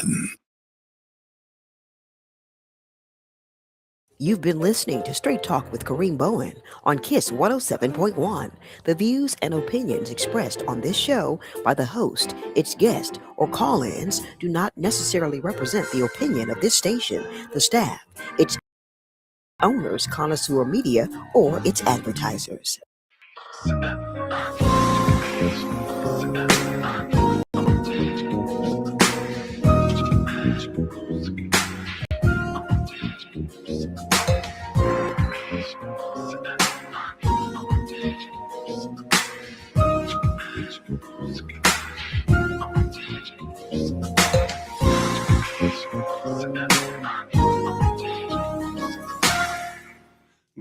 107.1. You've been listening to Straight Talk with Kareem Bowen on KISS 107.1. The views and opinions expressed on this show by the host, its guest, or call ins do not necessarily represent the opinion of this station, the staff, its owners, connoisseur media, or its advertisers.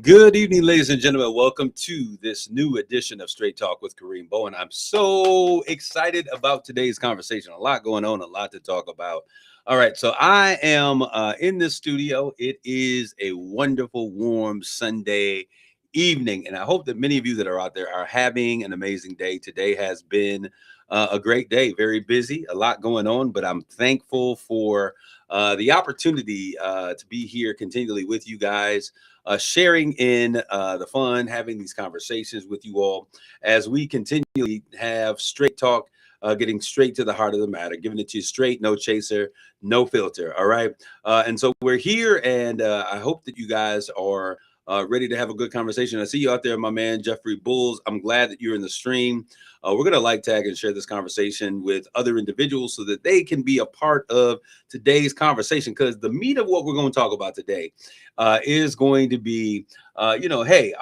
Good evening, ladies and gentlemen. Welcome to this new edition of Straight Talk with Kareem Bowen. I'm so excited about today's conversation. A lot going on, a lot to talk about. All right, so I am in this studio. It is a wonderful, warm Sunday evening, and I hope that many of you that are out there are having an amazing day. Today has been a great day, very busy, a lot going on, but I'm thankful for the opportunity to be here continually with you guys. Sharing in the fun, having these conversations with you all as we continually have straight talk, getting straight to the heart of the matter, giving it to you straight, no chaser, no filter. All right. And so we're here, and I hope that you guys are ready to have a good conversation. I see you out there, my man, Jeffrey Bulls. I'm glad that you're in the stream. We're going to like, tag, and share this conversation with other individuals so that they can be a part of today's conversation, because the meat of what we're going to talk about today is going to be, hey,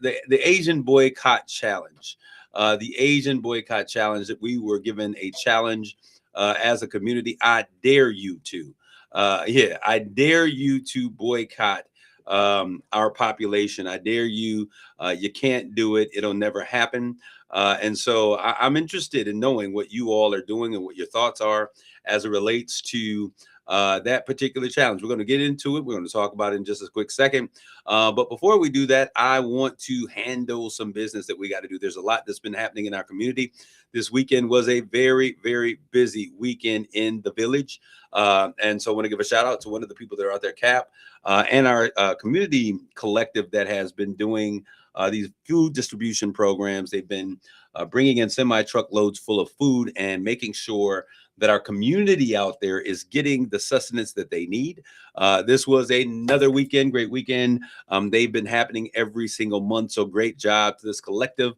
the Asian boycott challenge, the Asian boycott challenge that we were given a challenge as a community. I dare you to, I dare you to boycott our population. I dare you. You can't do it. It'll never happen. And so I'm interested in knowing what you all are doing and what your thoughts are as it relates to that particular challenge. We're going to get into it. We're going to talk about it in just a quick second. But before we do that, I want to handle some business that we got to do. There's a lot that's been happening in our community. This weekend was a very, very busy weekend in the village. And so I want to give a shout out to one of the people that are out there, Cap, and our community collective that has been doing these food distribution programs. They've been bringing in semi-truckloads full of food and making sure that our community out there is getting the sustenance that they need. This was another weekend, great weekend. They've been happening every single month, so great job to this collective.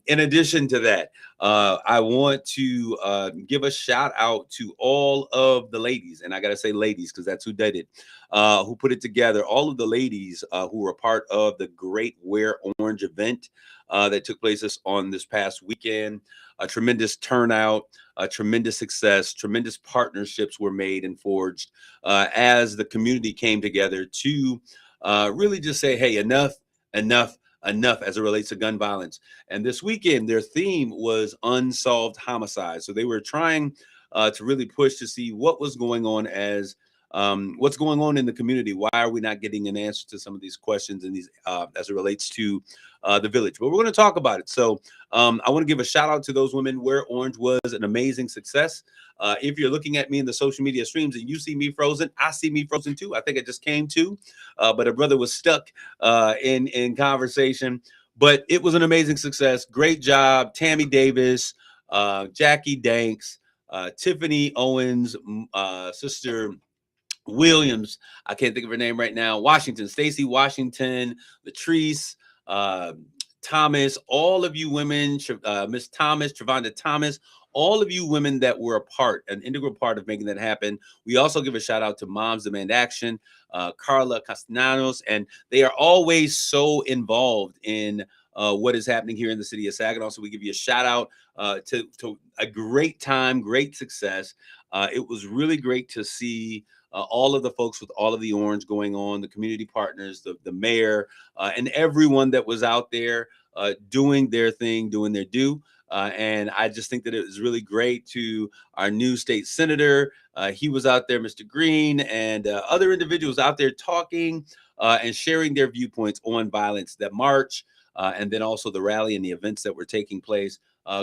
In addition to that, I want to give a shout out to all of the ladies, and I got to say ladies because that's who did it, who put it together, all of the ladies who were part of the Great Wear Orange event that took place on this past weekend. A tremendous turnout, a tremendous success, tremendous partnerships were made and forged as the community came together to really just say, hey, enough as it relates to gun violence. And this weekend, their theme was unsolved homicide. So they were trying to really push to see what was going on what's going on in the community. Why are we not getting an answer to some of these questions and these as it relates to the village? But we're going to talk about it. So I want to give a shout out to those women. Wear Orange was an amazing success. If you're looking at me in the social media streams and you see me frozen, I see me frozen too. I think I just came to, but a brother was stuck in conversation. But it was an amazing success. Great job, Tammy Davis, Jackie Danks, Tiffany Owens, Sister Williams, I can't think of her name right now. Washington, Stacy Washington, Latrice, uh, Thomas, all of you women, Miss Thomas, Travonda Thomas, all of you women that were an integral part of making that happen. We also give a shout out to Moms Demand Action, Carla Castellanos, and they are always so involved in what is happening here in the city of Saginaw. So we give you a shout out to a great time, great success. It was really great to see all of the folks with all of the orange going on, the community partners, the mayor, and everyone that was out there doing their thing, doing their due. And I just think that it was really great to our new state senator. He was out there, Mr. Green, and other individuals out there talking and sharing their viewpoints on violence, that march, and then also the rally and the events that were taking place.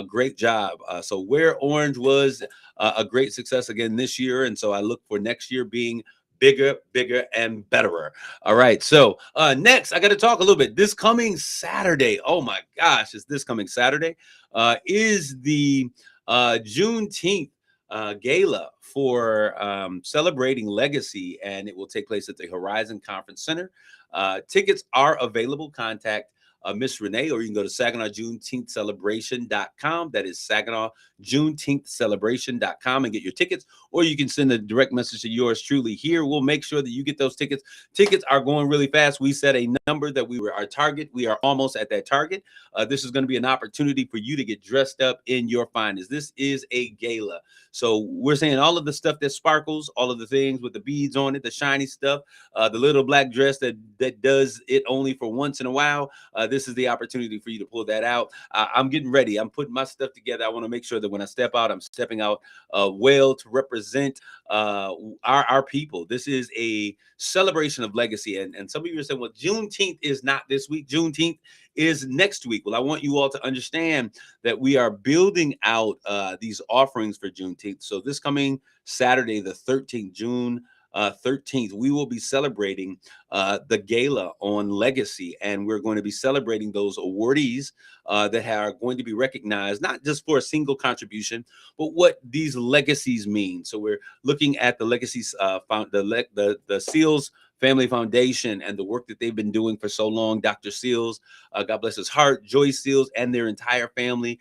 Great job. So Wear Orange was a great success again this year. And so I look for next year being bigger, bigger, and betterer. All right. So next, I got to talk a little bit. This coming Saturday, oh my gosh, is this coming Saturday? Is the Juneteenth gala for celebrating legacy, and it will take place at the Horizon Conference Center. Tickets are available. Contact Miss Renee, or you can go to Saginaw Juneteenth Celebration.com. That is Saginaw Juneteenth Celebration.com and get your tickets, or you can send a direct message to yours truly here. We'll make sure that you get those tickets. Tickets are going really fast. We set a number that we were our target. We are almost at that target. This is going to be an opportunity for you to get dressed up in your finest. This is a gala. So we're saying all of the stuff that sparkles, all of the things with the beads on it, the shiny stuff, the little black dress that does it only for once in a while. This is the opportunity for you to pull that out. I'm getting ready. I'm putting my stuff together. I want to make sure that when I step out, I'm stepping out well to represent our people. This is a celebration of legacy. And some of you are saying, well, Juneteenth is not this week. Juneteenth is next week. Well, I want you all to understand that we are building out these offerings for Juneteenth. So this coming Saturday, the 13th, June 13th, we will be celebrating the gala on legacy, and we're going to be celebrating those awardees that are going to be recognized, not just for a single contribution, but what these legacies mean. So we're looking at the legacies, the Seals Family Foundation and the work that they've been doing for so long. Dr. Seals, God bless his heart, Joyce Seals and their entire family.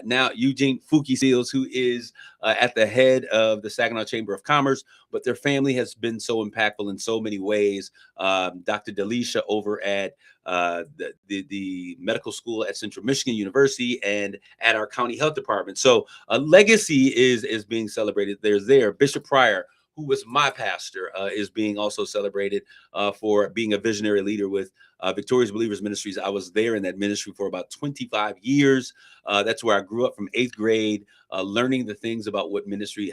Now Eugene Fuki Seals, who is at the head of the Saginaw Chamber of Commerce, but their family has been so impactful in so many ways. Dr. Delisha over at the medical school at Central Michigan University and at our county health department. So a legacy is being celebrated. There's Bishop Pryor, who was my pastor, is being also celebrated for being a visionary leader with Victorious Believers Ministries. I was there in that ministry for about 25 years. That's where I grew up from 8th grade, learning the things about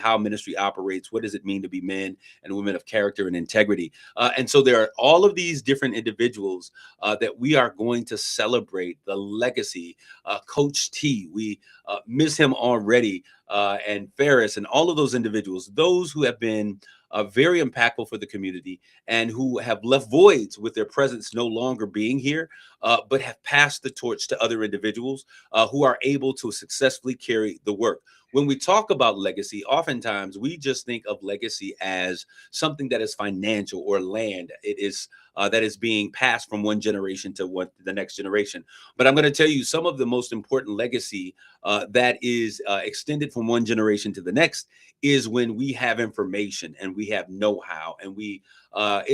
how ministry operates, what does it mean to be men and women of character and integrity. And so there are all of these different individuals that we are going to celebrate the legacy. Coach T, we miss him already, and Ferris and all of those individuals, those who have been very impactful for the community and who have left voids with their presence no longer being here, but have passed the torch to other individuals who are able to successfully carry the work. When we talk about legacy, oftentimes we just think of legacy as something that is financial or land. It is that is being passed from one generation to the next generation. But I'm going to tell you some of the most important legacy that is extended from one generation to the next is when we have information and we have know-how, and it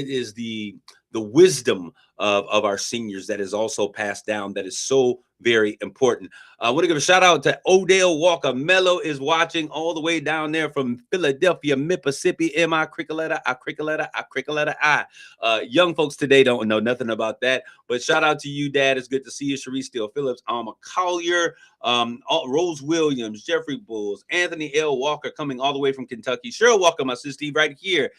is the wisdom of our seniors that is also passed down, that is so very important. I want to give a shout out to Odell Walker. Mello is watching all the way down there from Philadelphia, Mississippi. M.I. Cricoletta, I. Young folks today don't know nothing about that, but shout out to you, Dad. It's good to see you. Cherise Steele Phillips, Alma Collier, Rose Williams, Jeffrey Bulls, Anthony L. Walker coming all the way from Kentucky. Cheryl Walker, my sister, right here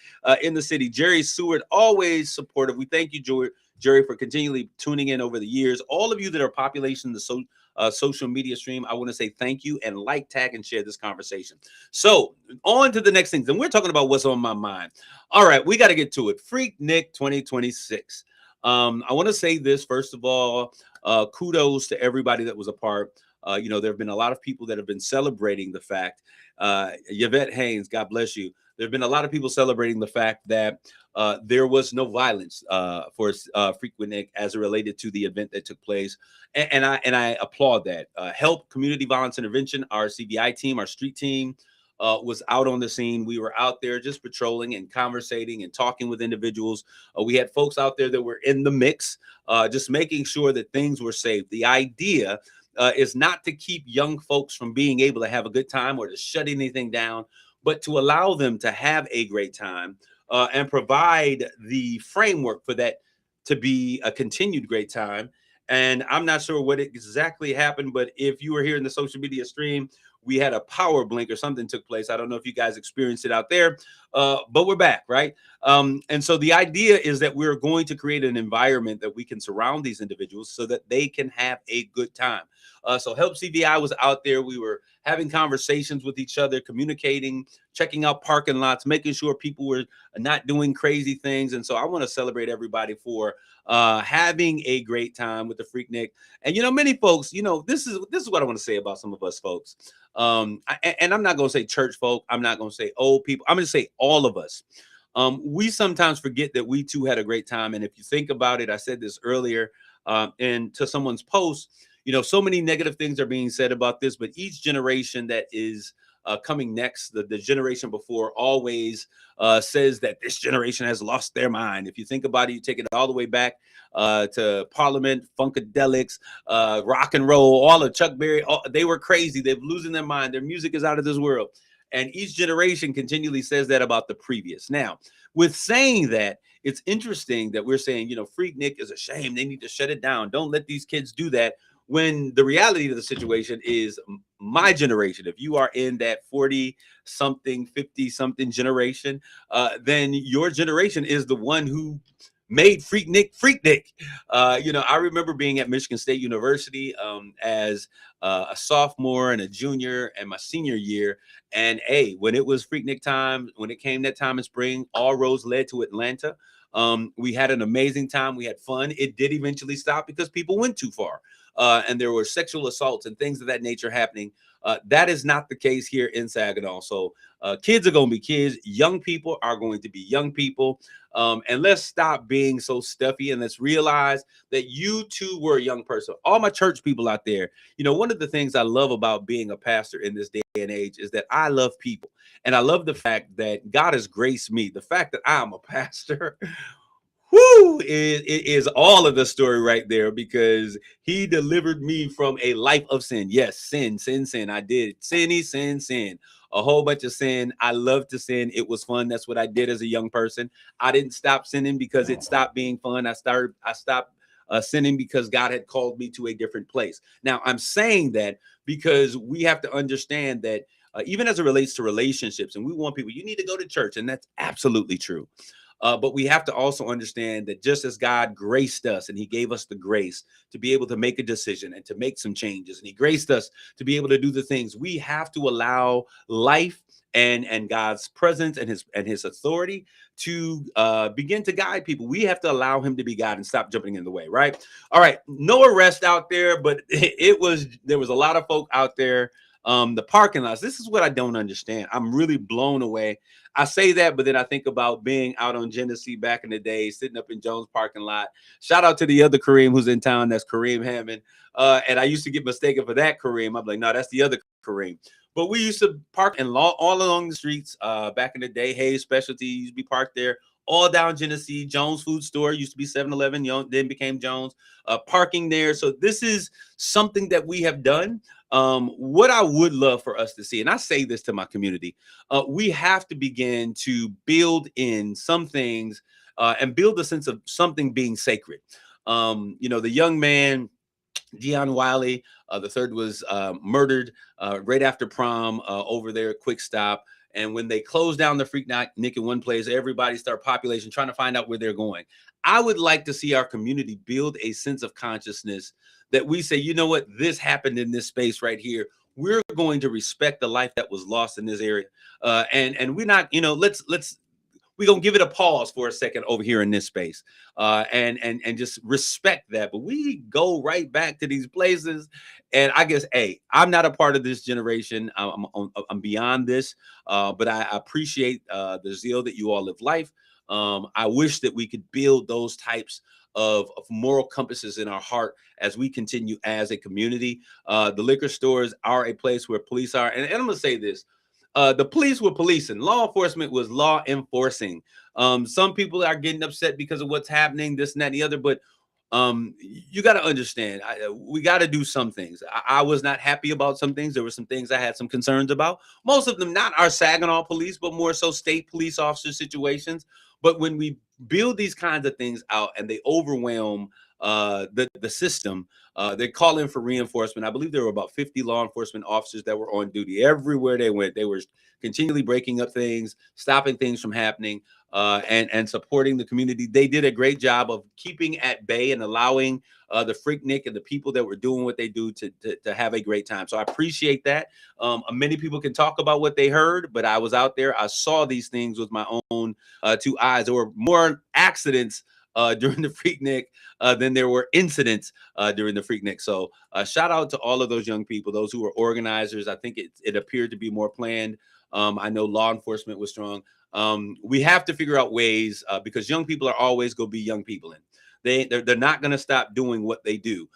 in the city. Jerry Seward, always supportive. We thank you, Jerry, for continually tuning in over the years. All of you that are populating the social media stream, I want to say thank you, and like, tag, and share this conversation. So on to the next things, and we're talking about what's on my mind. All right, we got to get to it. Freak Nick 2026. I want to say this, first of all, kudos to everybody that was a part. There have been a lot of people that have been celebrating the fact, Yvette Haynes, God bless you. There have been a lot of people celebrating the fact that there was no violence for Frequent Nick as it related to the event that took place. And I applaud that. Help Community Violence Intervention, our CVI team, our street team, was out on the scene. We were out there just patrolling and conversating and talking with individuals. We had folks out there that were in the mix, just making sure that things were safe. The idea is not to keep young folks from being able to have a good time or to shut anything down, but to allow them to have a great time and provide the framework for that to be a continued great time. And I'm not sure what exactly happened, but if you were here in the social media stream, we had a power blink or something took place. I don't know if you guys experienced it out there, but we're back, right? And so the idea is that we're going to create an environment that we can surround these individuals so that they can have a good time. So Help CVI was out there. We were having conversations with each other, communicating, checking out parking lots, making sure people were not doing crazy things. And so I want to celebrate everybody for having a great time with the Freaknik. And many folks, this is what I want to say about some of us folks. And I'm not going to say church folk. I'm not going to say old people. I'm going to say all of us. We sometimes forget that we too had a great time. And if you think about it, I said this earlier, and to someone's post, so many negative things are being said about this, but each generation that is coming next, the generation before always says that this generation has lost their mind. If you think about it, you take it all the way back to Parliament, Funkadelics, rock and roll, all of Chuck Berry. They were crazy. They're losing their mind. Their music is out of this world. And each generation continually says that about the previous. Now, with saying that, it's interesting that we're saying, Freaknik is a shame. They need to shut it down. Don't let these kids do that. When the reality of the situation is my generation, if you are in that 40 something, 50 something generation, then your generation is the one who made Freaknik. I remember being at Michigan State University as a sophomore and a junior and my senior year. And when it was Freaknik time, when it came that time in spring, all roads led to Atlanta. We had an amazing time. We had fun. It did eventually stop because people went too far. And there were sexual assaults and things of that nature happening. That is not the case here in Saginaw. So kids are going to be kids. Young people are going to be young people. And let's stop being so stuffy and let's realize that you too were a young person. All my church people out there, one of the things I love about being a pastor in this day and age is that I love people. And I love the fact that God has graced me. The fact that I'm a pastor whoo, it is all of the story right there, because he delivered me from a life of sin. Yes, sin. I did sin, a whole bunch of sin. I love to sin. It was fun. That's what I did as a young person. I didn't stop sinning because it stopped being fun. I stopped sinning because God had called me to a different place. Now, I'm saying that because we have to understand that even as it relates to relationships, and we want people, you need to go to church, and that's absolutely true. But we have to also understand that just as God graced us and he gave us the grace to be able to make a decision and to make some changes, and he graced us to be able to do the things, we have to allow life and God's presence and his authority to begin to guide people. We have to allow him to be God and stop jumping in the way, right? All right, no arrest out there, but there was a lot of folk out there. The parking lots, this is what I don't understand. I'm really blown away. I say that, but then I think about being out on Genesee back in the day, sitting up in Jones parking lot. Shout out to the other Kareem who's in town. That's Kareem Hammond. And I used to get mistaken for that Kareem. I'm like, no, that's the other Kareem. But we used to park all along the streets back in the day. Hayes Specialty used to be parked there. All down Genesee. Jones Food Store used to be 7-Eleven, then became Jones. Parking there. So this is something that we have done. What I would love for us to see, and I say this to my community, we have to begin to build in some things and build a sense of something being sacred. The young man, Dion Wiley, the third was murdered right after prom over there at Quick Stop. And when they closed down the Freaknik in one place, everybody started population trying to find out where they're going. I would like to see our community build a sense of consciousness that we say, you know what, this happened in this space right here. We're going to respect the life that was lost in this area. And we're not, we're going to give it a pause for a second over here in this space and just respect that. But we go right back to these places. And I guess, I'm not a part of this generation. I'm beyond this, but I appreciate the zeal that you all live life. I wish that we could build those types of moral compasses in our heart as we continue as a community. The liquor stores are a place where police are. And I'm going to say this. The police were policing. Law enforcement was law enforcing. Some people are getting upset because of what's happening, this and that and the other. But you got to understand, we got to do some things. I was not happy about some things. There were some things I had some concerns about. Most of them not our Saginaw police, but more so state police officer situations. But when we build these kinds of things out and they overwhelm the system. They call in for reinforcement. I believe there were about 50 law enforcement officers that were on duty everywhere they went. They were continually breaking up things, stopping things from happening, and supporting the community. They did a great job of keeping at bay and allowing the Freaknik and the people that were doing what they do to have a great time. So I appreciate that. Many people can talk about what they heard, but I was out there. I saw these things with my own two eyes. There were more accidents during the Freaknik than there were incidents during the Freaknik. So shout out to all of those young people, those who were organizers. I think it appeared to be more planned. I know law enforcement was strong. We have to figure out ways because young people are always going to be young people. They're not going to stop doing what they do.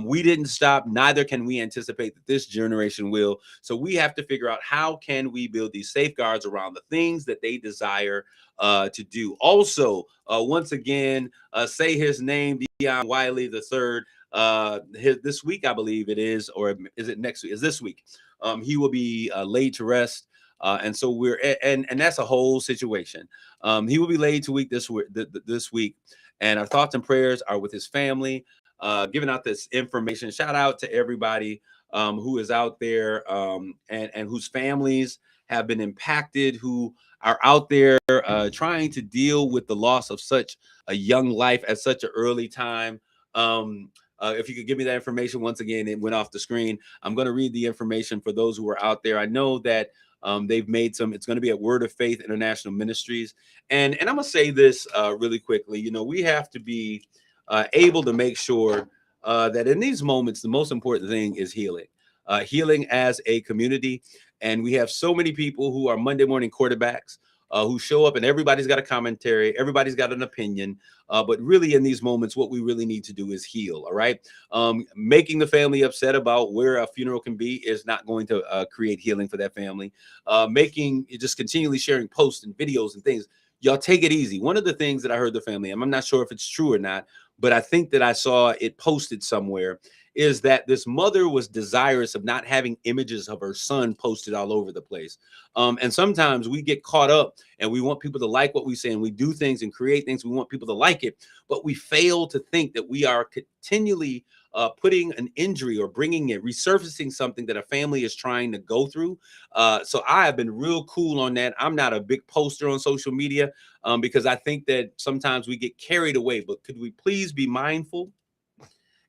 We didn't stop, neither can we anticipate that this generation will. So we have to figure out how can we build these safeguards around the things that they desire to do. Also, once again, say his name, Deion Wiley III. This week, I believe it is, or is it next week? Is this week? He will be laid to rest. And so and that's a whole situation. He will be laid to week this week. And our thoughts and prayers are with his family, giving out this information. Shout out to everybody who is out there and whose families have been impacted, who are out there trying to deal with the loss of such a young life at such an early time. If you could give me that information once again, it went off the screen. I'm going to read the information for those who are out there. I know that they've made some. It's going to be at Word of Faith International Ministries, and I'm gonna say this really quickly. You know, we have to be able to make sure that in these moments, the most important thing is healing, healing as a community. And we have so many people who are Monday morning quarterbacks who show up, and everybody's got a commentary, everybody's got an opinion. But really, in these moments, what we really need to do is heal. All right, making the family upset about where a funeral can be is not going to create healing for that family. Making just continually sharing posts and videos and things. Y'all take it easy. One of the things that I heard the family, and I'm not sure if it's true or not, but I think that I saw it posted somewhere, is that this mother was desirous of not having images of her son posted all over the place. And sometimes we get caught up and we want people to like what we say, and we do things and create things. We want people to like it, but we fail to think that we are continually putting an injury or bringing it, resurfacing something that a family is trying to go through. So I have been real cool on that. I'm not a big poster on social media because I think that sometimes we get carried away, but could we please be mindful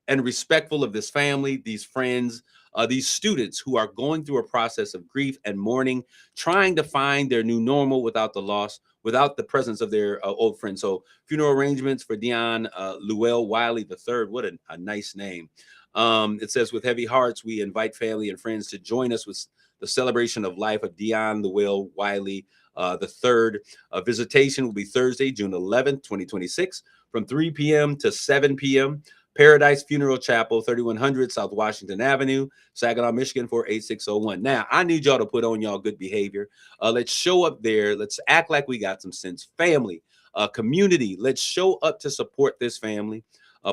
and respectful of this family, these friends, these students who are going through a process of grief and mourning, trying to find their new normal without the loss, without the presence of their old friends. So funeral arrangements for Deion Llewell Wiley III. What a nice name. It says, with heavy hearts, we invite family and friends to join us with the celebration of life of Deion Llewell Wiley III. Visitation will be Thursday, June 11th, 2026, from 3 p.m. to 7 p.m. Paradise Funeral Chapel, 3100 South Washington Avenue, Saginaw, Michigan, 48601. Now, I need y'all to put on y'all good behavior. Let's show up there. Let's act like we got some sense. Family, community, let's show up to support this family.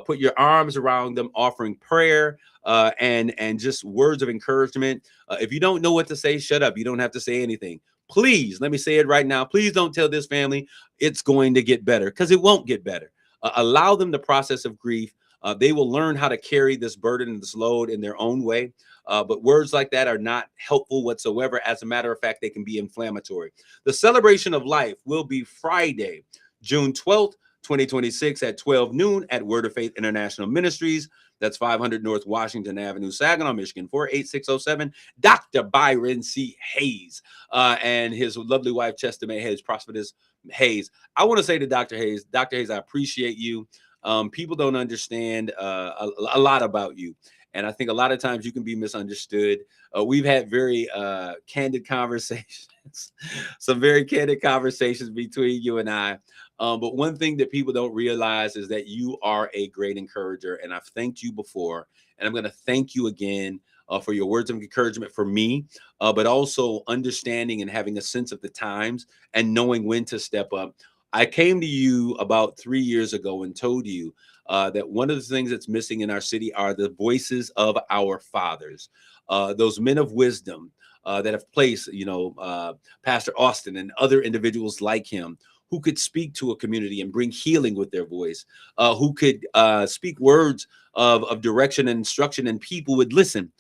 Put your arms around them, offering prayer and just words of encouragement. If you don't know what to say, shut up. You don't have to say anything. Please, let me say it right now. Please don't tell this family it's going to get better, because it won't get better. Allow them the process of grief. They will learn how to carry this burden and this load in their own way. But words like that are not helpful whatsoever. As a matter of fact, they can be inflammatory. The celebration of life will be Friday, June 12th, 2026 at 12 noon at Word of Faith International Ministries. That's 500 North Washington Avenue, Saginaw, Michigan, 48607. Dr. Byron C. Hayes and his lovely wife, Chester May Hayes, Prosperous Hayes. I want to say to Dr. Hayes, I appreciate you. People don't understand a lot about you. And I think a lot of times you can be misunderstood. We've had very candid conversations, some very candid conversations between you and I. But one thing that people don't realize is that you are a great encourager. And I've thanked you before, and I'm going to thank you again for your words of encouragement for me, but also understanding and having a sense of the times and knowing when to step up. I came to you about 3 years ago and told you that one of the things that's missing in our city are the voices of our fathers, those men of wisdom, that have placed, Pastor Austin and other individuals like him who could speak to a community and bring healing with their voice, who could speak words of direction and instruction, and people would listen.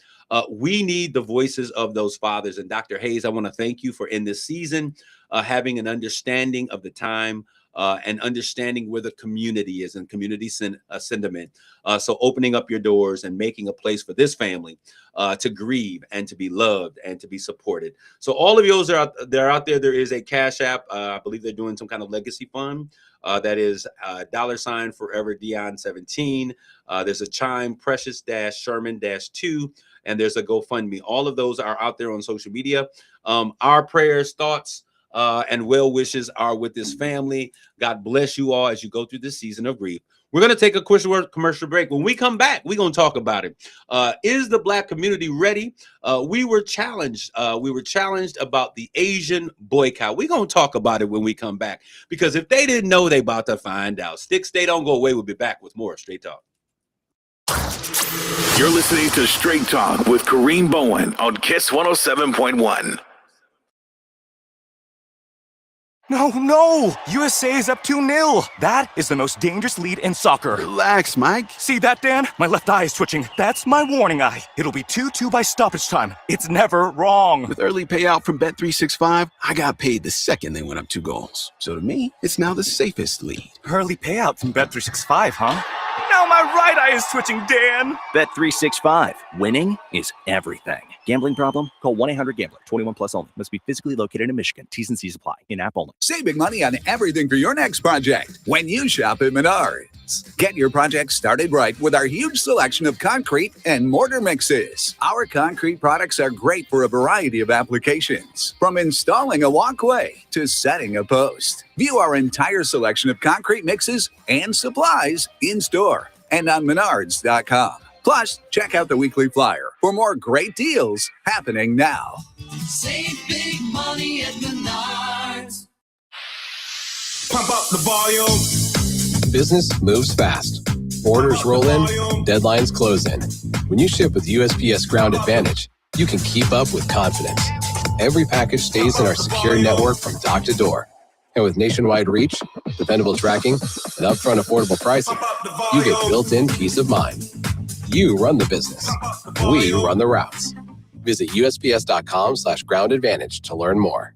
We need the voices of those fathers. And Dr. Hayes, I want to thank you for in this season having an understanding of the time and understanding where the community is and community sentiment. So opening up your doors and making a place for this family to grieve and to be loved and to be supported. So all of those are out there. There is a Cash App. I believe they're doing some kind of legacy fund. That is $ Forever Dion 17. There's a Chime Precious Sherman 2, and there's a GoFundMe. All of those are out there on social media. Our prayers, thoughts, and well wishes are with this family. God bless you all as you go through this season of grief. We're going to take a quick commercial break. When we come back, we're going to talk about it. Is the Black community ready? We were challenged. We were challenged about the Asian boycott. We're going to talk about it when we come back, because if they didn't know, they about to find out. Stick, stay, don't go away. We'll be back with more Straight Talk. You're listening to Straight Talk with Kareem Bowen on KISS 107.1. No! USA is up 2-0. That is the most dangerous lead in soccer. Relax, Mike. See that, Dan? My left eye is twitching. That's my warning eye. It'll be 2-2 by stoppage time. It's never wrong. With early payout from Bet365, I got paid the second they went up 2 goals. So to me, it's now the safest lead. Early payout from Bet365, huh? Now my right eye is twitching, Dan. Bet365. Winning is everything. Gambling problem? Call 1-800-GAMBLER. 21 plus only. Must be physically located in Michigan. T's and C's apply. In-app only. Save big money on everything for your next project when you shop at Menards. Get your project started right with our huge selection of concrete and mortar mixes. Our concrete products are great for a variety of applications, from installing a walkway to setting a post. View our entire selection of concrete mixes and supplies in store and on Menards.com. Plus, check out the weekly flyer for more great deals happening now. Save big money at Menards. Pump up the volume. Business moves fast. Orders roll in, deadlines close in. When you ship with USPS Ground Advantage, you can keep up with confidence. Every package stays in our secure network from dock to door. And with nationwide reach, dependable tracking, and upfront affordable pricing, you get built-in peace of mind. You run the business. We run the routes. Visit USPS.com/Ground Advantage to learn more.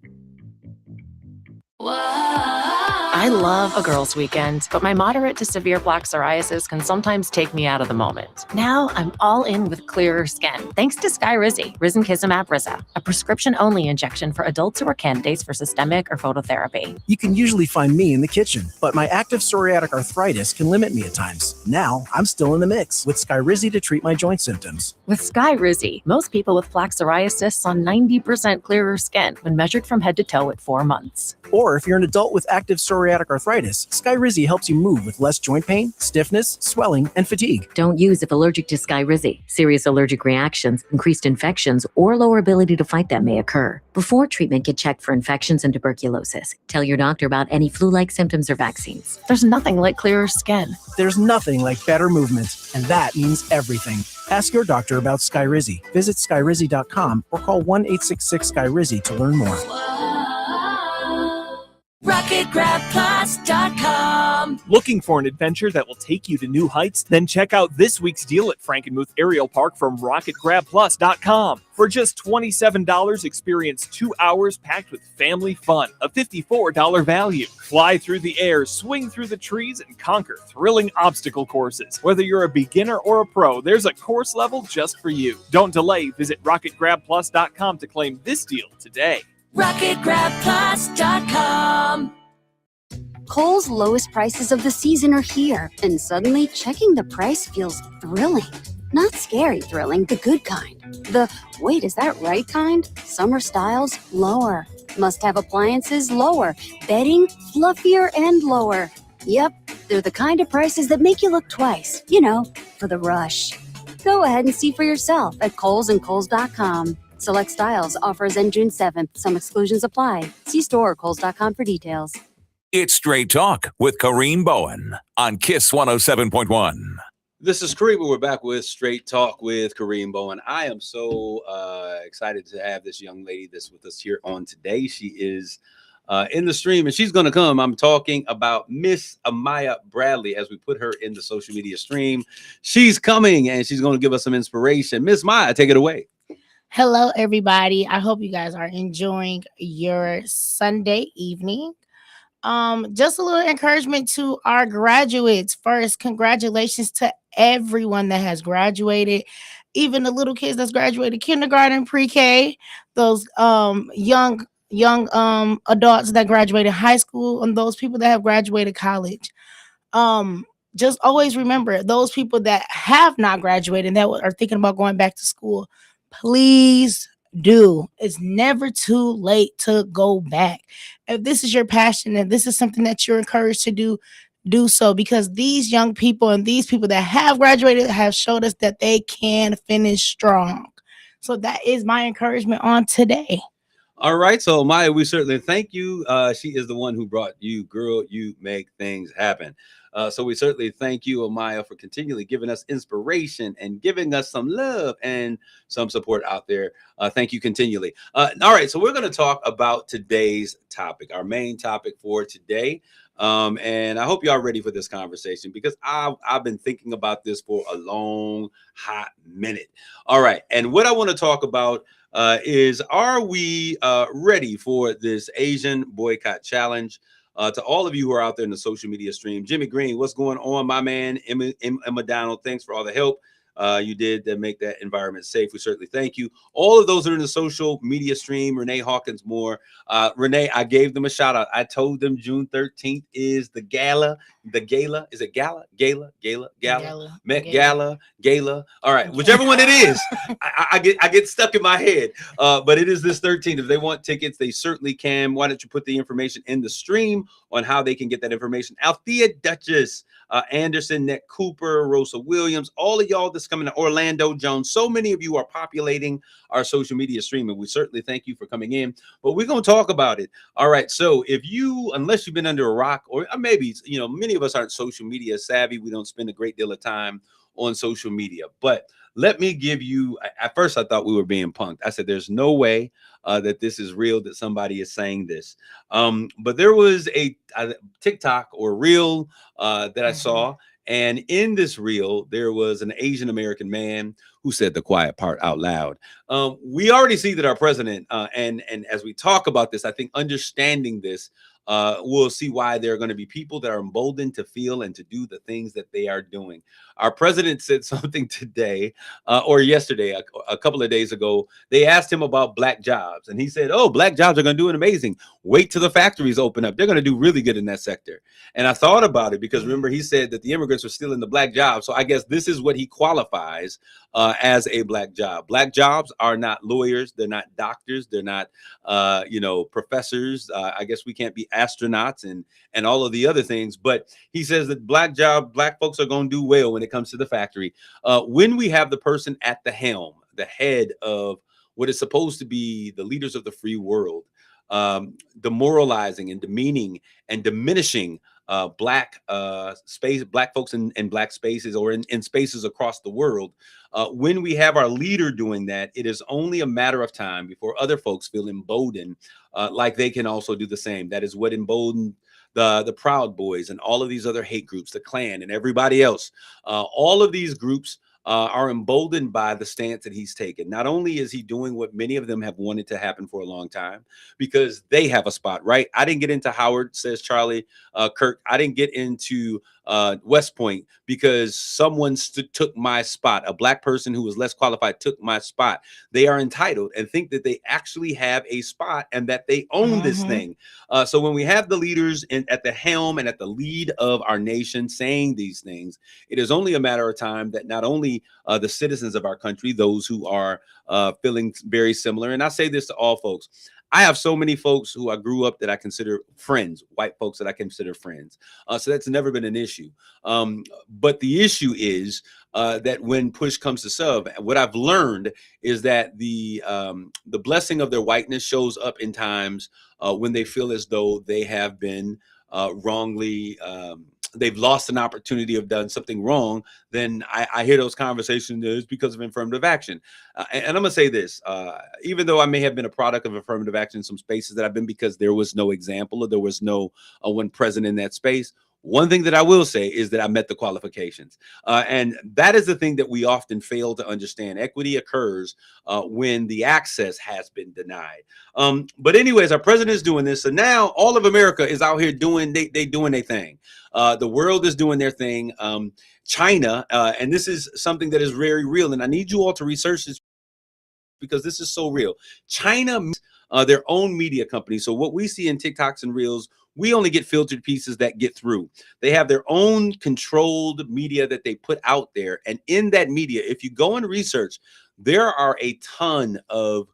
I love a girls' weekend, but my moderate to severe plaque psoriasis can sometimes take me out of the moment. Now I'm all in with clearer skin, thanks to Skyrizi, risankizumab Riza, a prescription-only injection for adults who are candidates for systemic or phototherapy. You can usually find me in the kitchen, but my active psoriatic arthritis can limit me at times. Now I'm still in the mix with Skyrizi to treat my joint symptoms. With Skyrizi, most people with plaque psoriasis saw 90% clearer skin when measured from head to toe at 4 months. Or if you're an adult with active psoriatic arthritis, Skyrizi helps you move with less joint pain, stiffness, swelling, and fatigue. Don't use if allergic to Skyrizi. Serious allergic reactions, increased infections, or lower ability to fight them may occur. Before treatment, get checked for infections and tuberculosis. Tell your doctor about any flu-like symptoms or vaccines. There's nothing like clearer skin. There's nothing like better movement, and that means everything. Ask your doctor about Skyrizi. Visit Skyrizi.com or call 1-866-SKYRIZI to learn more. RocketGrabPlus.com. Looking for an adventure that will take you to new heights? Then check out this week's deal at Frankenmuth Aerial Park from RocketGrabPlus.com. For just $27, experience 2 hours packed with family fun, a $54 value. Fly through the air, swing through the trees, and conquer thrilling obstacle courses. Whether you're a beginner or a pro, there's a course level just for you. Don't delay. Visit RocketGrabPlus.com to claim this deal today. RocketGrabPlus.com. Kohl's lowest prices of the season are here, and suddenly checking the price feels thrilling. Not scary thrilling, the good kind. The, wait, is that right kind? Summer styles, lower. Must-have appliances, lower. Bedding, fluffier and lower. Yep, they're the kind of prices that make you look twice, you know, for the rush. Go ahead and see for yourself at Kohl's and Kohl's.com. Select styles, offers end June 7th. Some exclusions apply. See store or Kohl's.com for details. It's Straight Talk with Kareem Bowen on KISS 107.1. This is Kareem. We're back with Straight Talk with Kareem Bowen. I am so excited to have this young lady that's with us here on today. She is in the stream, and she's going to come. I'm talking about Miss Amaya Bradley as we put her in the social media stream. She's coming, and she's going to give us some inspiration. Miss Maya, take it away. Hello, everybody. I hope you guys are enjoying your Sunday evening. Just a little encouragement to our graduates. First, congratulations to everyone that has graduated, even the little kids that's graduated kindergarten, pre-K, those young adults that graduated high school, and those people that have graduated college. Just always remember those people that have not graduated and that are thinking about going back to school. Please do. It's never too late to go back. If this is your passion and this is something that you're encouraged to do so, because these young people and these people that have graduated have showed us that they can finish strong. So that is my encouragement on today. All right. So Maya, we certainly thank you. She is the one who brought you, girl. You make things happen. So we certainly thank you, Amaya, for continually giving us inspiration and giving us some love and some support out there. Thank you continually. All right. So we're going to talk about today's topic, our main topic for today. And I hope y'all are ready for this conversation because I've been thinking about this for a long, hot minute. All right. And what I want to talk about is, are we ready for this Asian boycott challenge? To all of you who are out there in the social media stream, Jimmy Green, what's going on, my man? Emma Donald, thanks for all the help you did to make that environment safe. We certainly thank you. All of those that are in the social media stream, Renee Hawkins Moore. Renee, I gave them a shout out. I told them June 13th is the gala. The gala, is it gala? Met gala. All right, whichever one it is. I get stuck in my head. But it is this 13th. If they want tickets, they certainly can. Why don't you put the information in the stream on how they can get that information? Althea Duchess, Anderson, Nick Cooper, Rosa Williams, all of y'all that's coming to Orlando Jones. So many of you are populating our social media stream, and we certainly thank you for coming in. But we're going to talk about it. All right. So if you, unless you've been under a rock, or maybe, many of us aren't social media savvy. We don't spend a great deal of time on social media. But let me give you, at first I thought we were being punked. I said, there's no way that this is real, that somebody is saying this. But there was a TikTok or reel that I saw. And in this reel, there was an Asian American man who said the quiet part out loud. We already see that our president, and as we talk about this, I think understanding this, we'll see why there are going to be people that are emboldened to feel and to do the things that they are doing. Our president said something today or yesterday, a couple of days ago. They asked him about black jobs, and he said, oh, black jobs are going to do amazing. Wait till the factories open up. They're going to do really good in that sector. And I thought about it because, remember, he said that the immigrants were stealing the black jobs. So I guess this is what he qualifies as a black job. Black jobs are not lawyers. They're not doctors. They're not, professors. I guess we can't be astronauts and all of the other things. But he says that black folks are going to do well when it comes to the factory. When we have the person at the helm, the head of what is supposed to be the leaders of the free world, demoralizing and demeaning and diminishing black folks in black spaces or in spaces across the world. When we have our leader doing that, it is only a matter of time before other folks feel emboldened, like they can also do the same. That is what emboldened the Proud Boys and all of these other hate groups, the Klan and everybody else. All of these groups are emboldened by the stance that he's taken. Not only is he doing what many of them have wanted to happen for a long time, because they have a spot, right? I didn't get into Howard, says Charlie Kirk. I didn't get into West Point because someone took my spot. A black person who was less qualified took my spot. They are entitled and think that they actually have a spot and that they own this thing. So when we have the leaders at the helm and at the lead of our nation saying these things, it is only a matter of time that not only the citizens of our country, those who are feeling very similar, and I say this to all folks, I have so many folks who I grew up that I consider friends, white folks that I consider friends. So that's never been an issue. But the issue is that when push comes to shove, what I've learned is that the blessing of their whiteness shows up in times when they feel as though they have been wrongly they've lost an opportunity of done something wrong, then I hear those conversations it's because of affirmative action. And I'm gonna say this, even though I may have been a product of affirmative action in some spaces that I've been because there was no example or there was no one present in that space. One thing that I will say is that I met the qualifications. And that is the thing that we often fail to understand. Equity occurs when the access has been denied. But anyways, our president is doing this. So now all of America is out here doing their thing. The world is doing their thing. China, and this is something that is very real. And I need you all to research this because this is so real. China, their own media company. So what we see in TikToks and Reels, we only get filtered pieces that get through. They have their own controlled media that they put out there. And in that media, if you go and research, there are a ton of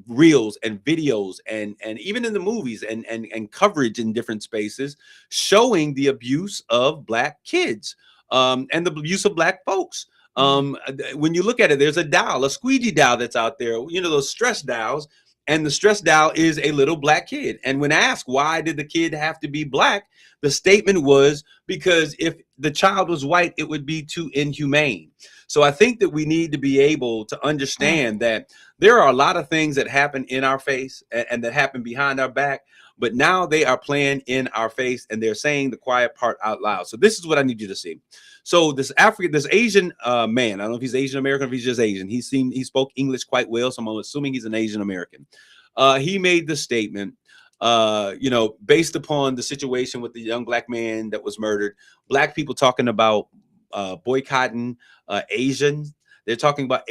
reels and videos and even in the movies and coverage in different spaces showing the abuse of Black kids and the abuse of Black folks. When you look at it, there's a doll, a squeegee doll that's out there, you know, those stress dolls. And the stress doll is a little Black kid. And when asked why did the kid have to be Black, the statement was because if the child was white, it would be too inhumane. So I think that we need to be able to understand that there are a lot of things that happen in our face and that happen behind our back, but now they are playing in our face and they're saying the quiet part out loud. So this is what I need you to see. So this Asian man, I don't know if he's Asian American, or if he's just Asian. He spoke English quite well, so I'm assuming he's an Asian American. He made the statement, you know, based upon the situation with the young Black man that was murdered, Black people talking about boycotting Asians. They're talking about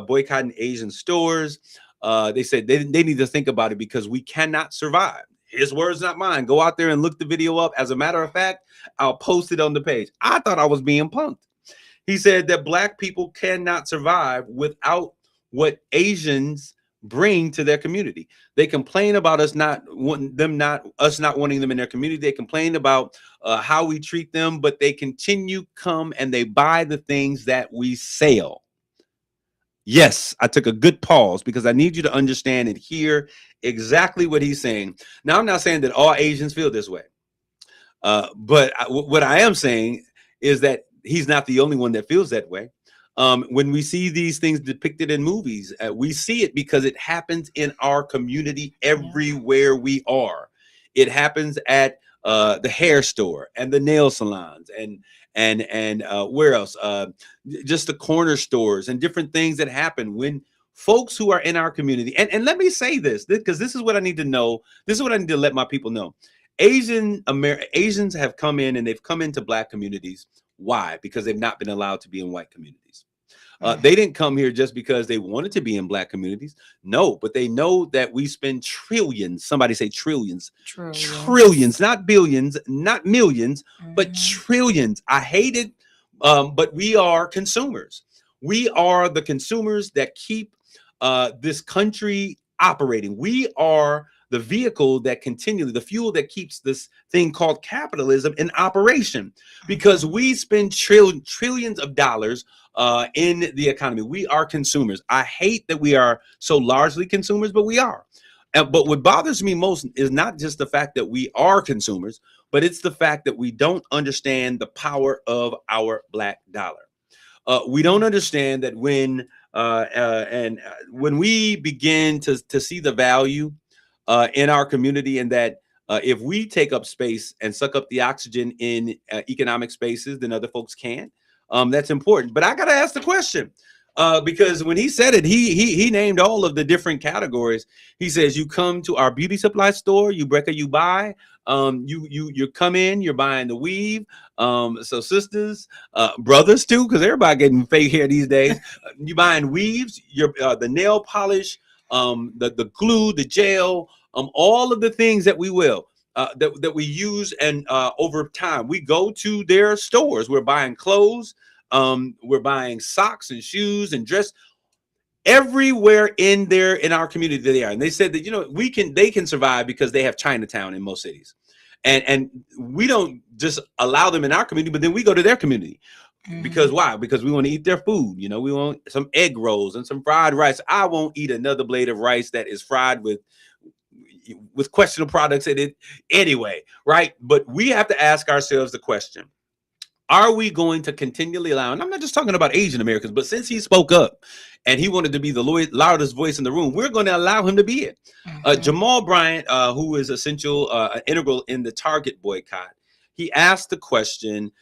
boycotting Asian stores. They said they need to think about it because we cannot survive. His words, not mine. Go out there and look the video up. As a matter of fact, I'll post it on the page. I thought I was being punked. He said that Black people cannot survive without what Asians bring to their community. They complain about us not wanting them in their community. They complain about how we treat them, but they come and they buy the things that we sell. Yes, I took a good pause because I need you to understand and hear exactly what he's saying. Now, I'm not saying that all Asians feel this way, but what I am saying is that he's not the only one that feels that way. When we see these things depicted in movies, we see it because it happens in our community everywhere we are. It happens at the hair store and the nail salons and where else? Just the corner stores and different things that happen when folks who are in our community. And let me say this because this is what I need to know. This is what I need to let my people know. Asians have come in and they've come into Black communities. Why? Because they've not been allowed to be in white communities. They didn't come here just because they wanted to be in Black communities. No, but they know that we spend trillions. Somebody say trillions. Trillions, not billions, not millions, but trillions. I hate it, but we are consumers. We are the consumers that keep this country operating. We are the vehicle that the fuel that keeps this thing called capitalism in operation, because we spend trillions of dollars in the economy. We are consumers. I hate that we are so largely consumers, but we are. But what bothers me most is not just the fact that we are consumers, but it's the fact that we don't understand the power of our Black dollar. We don't understand that when we begin to see the value in our community, and that if we take up space and suck up the oxygen in economic spaces, then other folks can. That's important. But I got to ask the question, because when he said it, he named all of the different categories. He says, you come to our beauty supply store, you buy, you come in, you're buying the weave. So sisters, brothers too, because everybody getting fake hair these days. You buying weaves, the nail polish, the glue, the gel, all of the things that we will. That we use, and over time we go to their stores. We're buying clothes, we're buying socks and shoes and dress everywhere in our community they are. And they said that they can survive because they have Chinatown in most cities, and we don't just allow them in our community, but then we go to their community. Because why? Because we want to eat their food. We want some egg rolls and some fried rice. I won't eat another blade of rice that is fried with with questionable products in it anyway, right? But we have to ask ourselves the question, are we going to continually allow, and I'm not just talking about Asian Americans, but since he spoke up and he wanted to be the loudest voice in the room, we're going to allow him to be it. Jamal Bryant, who is integral in the Target boycott, he asked the question,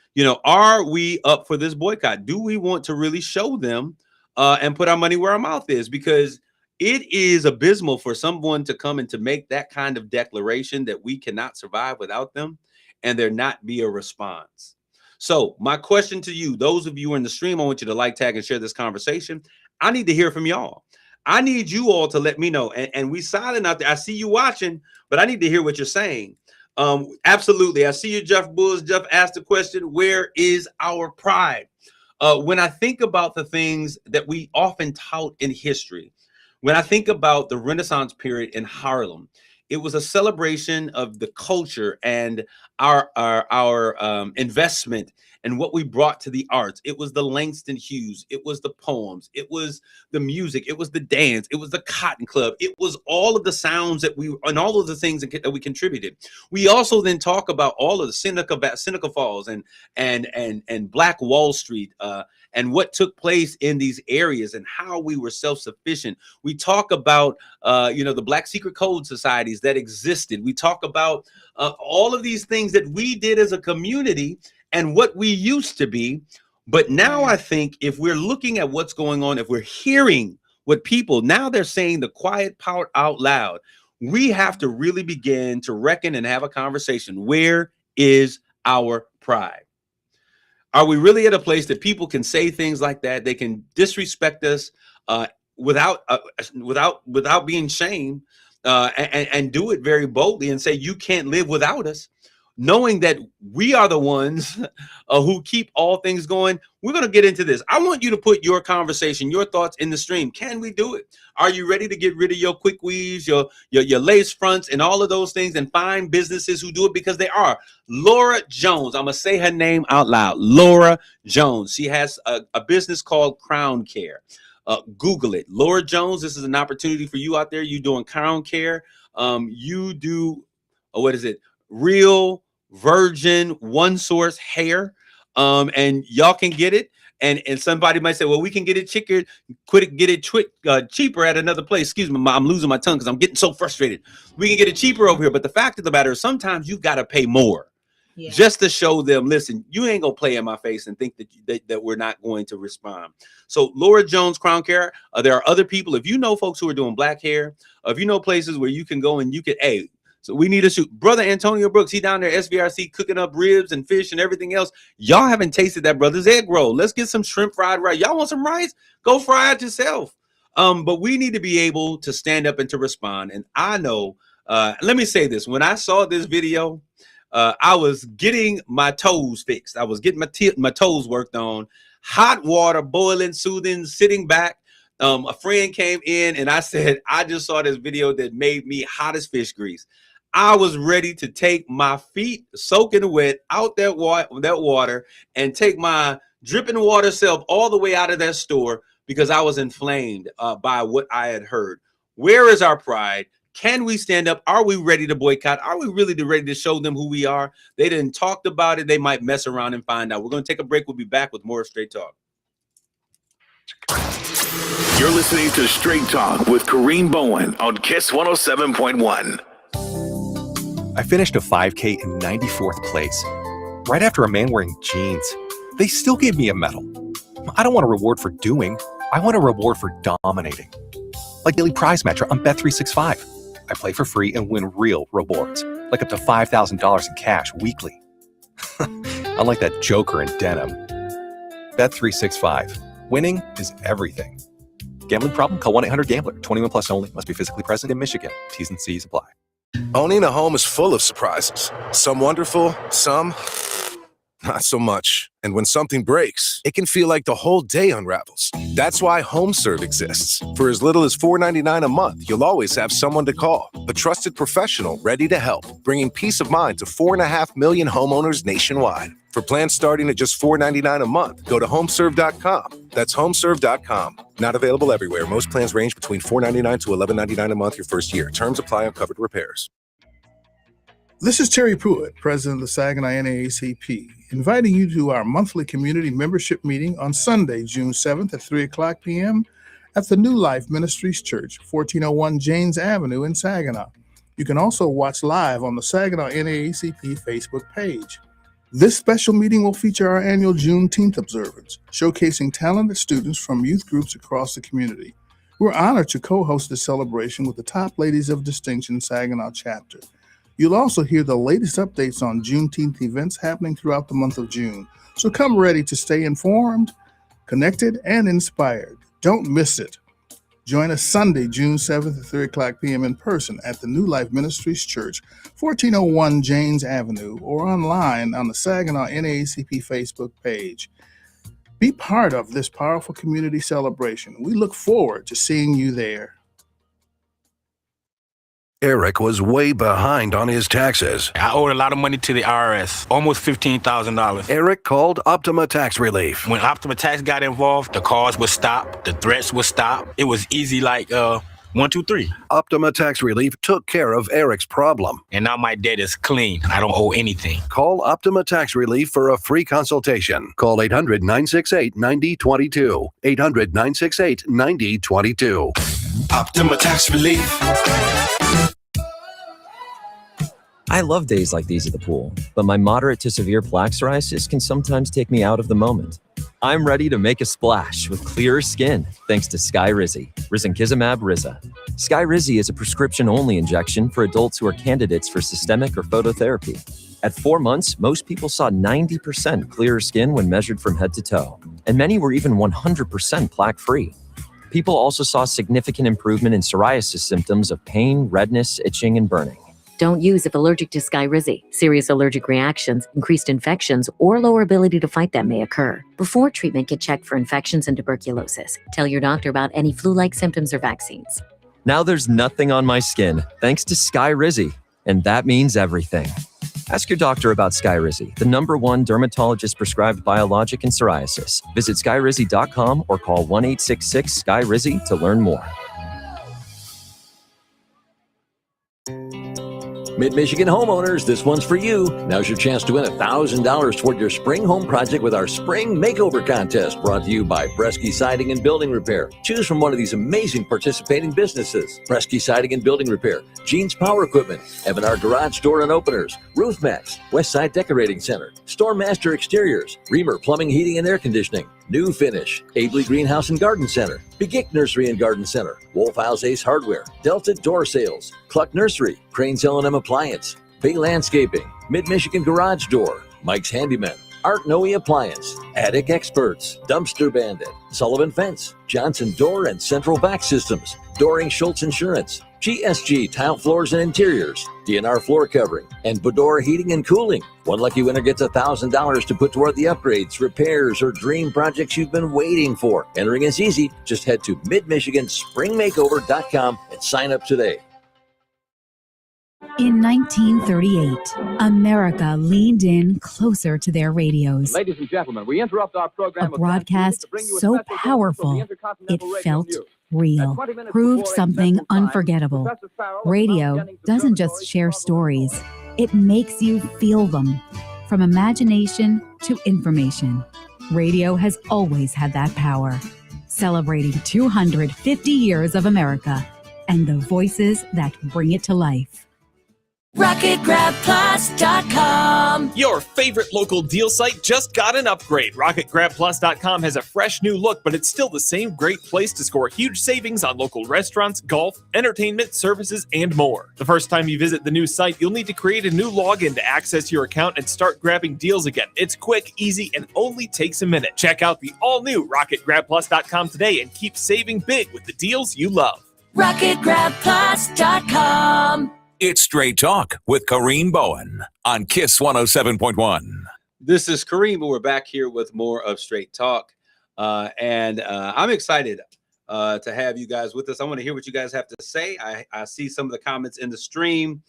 are we up for this boycott? Do we want to really show them and put our money where our mouth is? Because it is abysmal for someone to come and to make that kind of declaration that we cannot survive without them and there not be a response. So my question to you, those of you who are in the stream, I want you to like, tag, and share this conversation. I need to hear from y'all. I need you all to let me know. And we silent out there. I see you watching, but I need to hear what you're saying. Absolutely. I see you, Jeff Bulls. Jeff asked the question, where is our pride? When I think about the things that we often tout in history, when I think about the Renaissance period in Harlem, it was a celebration of the culture and our investment and what we brought to the arts. It was the Langston Hughes. It was the poems. It was the music. It was the dance. It was the Cotton Club. It was all of the sounds and all of the things that we contributed. We also then talk about all of the Seneca Falls and Black Wall Street and what took place in these areas and how we were self-sufficient. We talk about, the Black Secret Code societies that existed. We talk about all of these things that we did as a community and what we used to be. But now I think if we're looking at what's going on, if we're hearing what people, now they're saying the quiet part out loud, we have to really begin to reckon and have a conversation. Where is our pride? Are we really at a place that people can say things like that? They can disrespect us without being shamed and do it very boldly and say, you can't live without us, knowing that we are the ones who keep all things going. We're going to get into this. I want you to put your conversation, your thoughts in the stream. Can we do it? Are you ready to get rid of your quick weaves, your lace fronts and all of those things and find businesses who do it? Because they are. Laura Jones, I'm going to say her name out loud. Laura Jones. She has a business called Crown Care. Google it. Laura Jones, this is an opportunity for you out there. You doing Crown Care. You do, what is it? Real virgin one source hair, and y'all can get it. And somebody might say, well, we can get it cheaper. Cheaper at another place. Excuse me, I'm losing my tongue because I'm getting so frustrated. We can get it cheaper over here, but the fact of the matter is sometimes you got to pay more just to show them, listen, you ain't gonna play in my face and think that we're not going to respond. So Laura Jones, Crown Care. There are other people. If you know folks who are doing black hair, if you know places where you can go and you can, so we need to shoot. Brother Antonio Brooks, he down there SVRC cooking up ribs and fish and everything else. Y'all haven't tasted that brother's egg roll. Let's get some shrimp fried rice. Y'all want some rice? Go fry it yourself. But we need to be able to stand up and to respond. And I know, let me say this. When I saw this video, I was getting my toes fixed. I was getting my toes worked on. Hot water, boiling, soothing, sitting back. A friend came in and I said, I just saw this video that made me hot as fish grease. I was ready to take my feet soaking wet out that water and take my dripping water self all the way out of that store because I was inflamed by what I had heard. Where is our pride? Can we stand up? Are we ready to boycott? Are we really ready to show them who we are? They didn't talk about it. They might mess around and find out. We're going to take a break. We'll be back with more of Straight Talk. You're listening to Straight Talk with Kareem Bowen on KISS 107.1. I finished a 5K in 94th place, right after a man wearing jeans. They still gave me a medal. I don't want a reward for doing. I want a reward for dominating. Like Daily Prize Matcher on Bet365. I play for free and win real rewards, like up to $5,000 in cash weekly. Unlike that joker in denim. Bet365. Winning is everything. Gambling problem? Call 1-800-GAMBLER. 21 plus only. Must be physically present in Michigan. T's and C's apply. Owning a home is full of surprises. Some wonderful, some not so much. And when something breaks, it can feel like the whole day unravels. That's why HomeServe exists. For as little as $4.99 a month, you'll always have someone to call. A trusted professional ready to help, bringing peace of mind to 4.5 million homeowners nationwide. For plans starting at just $4.99 a month, go to homeserve.com. That's homeserve.com. Not available everywhere. Most plans range between $4.99 to $11.99 a month your first year. Terms apply on covered repairs. This is Terry Pruitt, President of the Saginaw NAACP, inviting you to our monthly community membership meeting on Sunday, June 7th at 3 o'clock p.m. at the New Life Ministries Church, 1401 Janes Avenue in Saginaw. You can also watch live on the Saginaw NAACP Facebook page. This special meeting will feature our annual Juneteenth observance, showcasing talented students from youth groups across the community. We're honored to co-host this celebration with the top ladies of distinction Saginaw chapter. You'll also hear the latest updates on Juneteenth events happening throughout the month of June. So come ready to stay informed, connected, and inspired. Don't miss it. Join us Sunday, June 7th at 3 o'clock p.m. in person at the New Life Ministries Church, 1401 Janes Avenue, or online on the Saginaw NAACP Facebook page. Be part of this powerful community celebration. We look forward to seeing you there. Eric was way behind on his taxes. I owed a lot of money to the IRS, almost $15,000. Eric called Optima Tax Relief. When Optima Tax got involved, the calls would stop, the threats would stop. It was easy like 1, 2, 3. Optima Tax Relief took care of Eric's problem. And now my debt is clean. I don't owe anything. Call Optima Tax Relief for a free consultation. Call 800-968-9022. 800-968-9022. Optima Tax Relief. I love days like these at the pool, but my moderate to severe plaque psoriasis can sometimes take me out of the moment. I'm ready to make a splash with clearer skin thanks to Skyrizi, risankizumab Riza. Skyrizi is a prescription-only injection for adults who are candidates for systemic or phototherapy. At 4 months, most people saw 90% clearer skin when measured from head to toe, and many were even 100% plaque-free. People also saw significant improvement in psoriasis symptoms of pain, redness, itching, and burning. Don't use if allergic to Skyrizi. Serious allergic reactions, increased infections, or lower ability to fight them may occur. Before treatment, get checked for infections and tuberculosis. Tell your doctor about any flu-like symptoms or vaccines. Now there's nothing on my skin thanks to Skyrizi, and that means everything. Ask your doctor about Skyrizi, the #1 dermatologist-prescribed biologic in psoriasis. Visit skyrizi.com or call 1-866-SKYRIZI to learn more. Mid-Michigan homeowners, this one's for you. Now's your chance to win $1,000 toward your spring home project with our Spring Makeover Contest, brought to you by Bresky Siding and Building Repair. Choose from one of these amazing participating businesses: Bresky Siding and Building Repair, Jeans Power Equipment, Evanar Garage Door and Openers, Roof Max, Westside Decorating Center, Storm Master Exteriors, Reamer Plumbing, Heating, and Air Conditioning, New Finish, Abley Greenhouse and Garden Center, Begic Nursery and Garden Center, Wolf House Ace Hardware, Delta Door Sales, Cluck Nursery, Crane's L&M Appliance, Bay Landscaping, Mid-Michigan Garage Door, Mike's Handyman, Art Noe Appliance, Attic Experts, Dumpster Bandit, Sullivan Fence, Johnson Door and Central Vac Systems, Doring Schultz Insurance, GSG Tile Floors and Interiors, DNR Floor Covering, and Bedore Heating and Cooling. One lucky winner gets $1,000 to put toward the upgrades, repairs, or dream projects you've been waiting for. Entering is easy. Just head to midmichiganspringmakeover.com and sign up today. In 1938, America leaned in closer to their radios. Ladies and gentlemen, we interrupt our program. A broadcast so powerful, it felt real, proved something unforgettable. Radio doesn't just share stories, it makes you feel them. From imagination to information, radio has always had that power. Celebrating 250 years of America and the voices that bring it to life. RocketGrabPlus.com. Your favorite local deal site just got an upgrade. RocketGrabPlus.com has a fresh new look, but it's still the same great place to score huge savings on local restaurants, golf, entertainment, services, and more. The first time you visit the new site, you'll need to create a new login to access your account and start grabbing deals again. It's quick, easy, and only takes a minute. Check out the all-new RocketGrabPlus.com today and keep saving big with the deals you love. RocketGrabPlus.com. It's Straight Talk with Kareem Bowen on KISS 107.1. This is Kareem, but we're back here with more of Straight Talk. And I'm excited to have you guys with us. I want to hear what you guys have to say. I see some of the comments in the stream.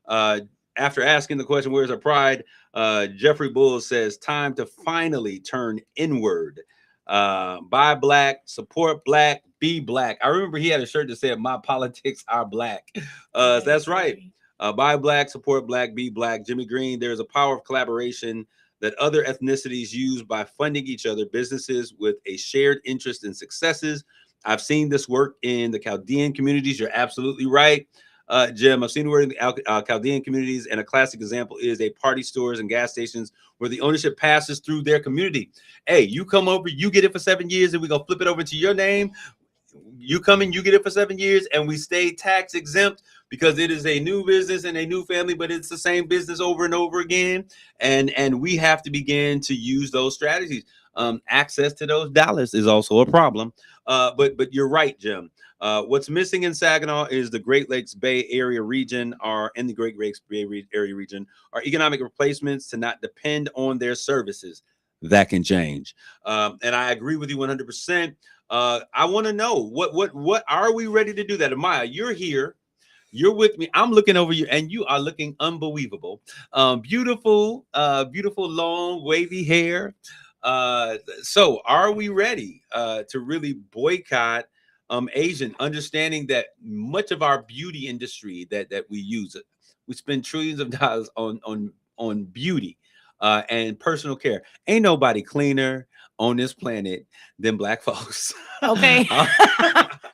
After asking the question, where's our pride? Jeffrey Bull says, time to finally turn inward. Buy black, support black, be black. I remember he had a shirt that said "My politics are black." That's right. Buy black, support black, be black. Jimmy Green. There's a power of collaboration that other ethnicities use by funding each other, businesses with a shared interest in successes. I've seen this work in the Chaldean communities. You're absolutely right, Jim. I've seen it work in the Chaldean communities, and a classic example is a party stores and gas stations where the ownership passes through their community. Hey, you come over, you get it for 7 years, and we're gonna flip it over to your name. You come in, you get it for 7 years, and we stay tax exempt because it is a new business and a new family, but it's the same business over and over again. And we have to begin to use those strategies. Access to those dollars is also a problem. But you're right, Jim. What's missing in Saginaw is the Great Lakes Bay Area region, in the Great Lakes Bay Area region, are economic replacements to not depend on their services. That can change. And I agree with you 100%. I want to know what are we ready to do that? Amaya, you're here. You're with me. I'm looking over you, and you are looking unbelievable. Beautiful, beautiful, long, wavy hair. So are we ready to really boycott Asian, understanding that much of our beauty industry that we use, we spend trillions of dollars on beauty and personal care. Ain't nobody cleaner on this planet than black folks. Okay.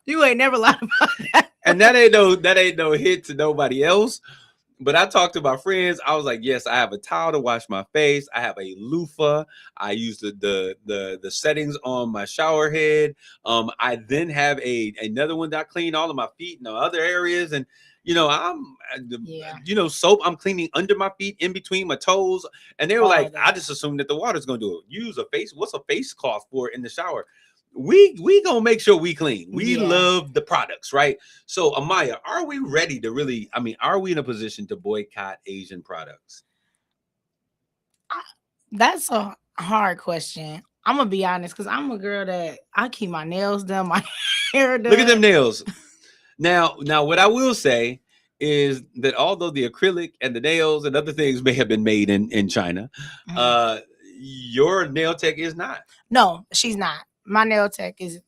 You ain't never lied about that. And that ain't no hit to nobody else. But I talked to my friends. I was like, yes, I have a towel to wash my face. I have a loofah. I use the settings on my shower head. I then have another one that I clean all of my feet and the other areas. And soap I'm cleaning under my feet, in between my toes. And they were like, I just assumed that the water's gonna do it. Use what's a face cloth for in the shower? We gonna make sure we clean. We love the products, right? So Amaya, are we ready to really, are we in a position to boycott Asian products? That's a hard question. I'm gonna be honest, because I'm a girl that I keep my nails done, my hair done. Look at them nails. Now what I will say is that although the acrylic and the nails and other things may have been made in China, your nail tech is not. No, she's not. My nail tech is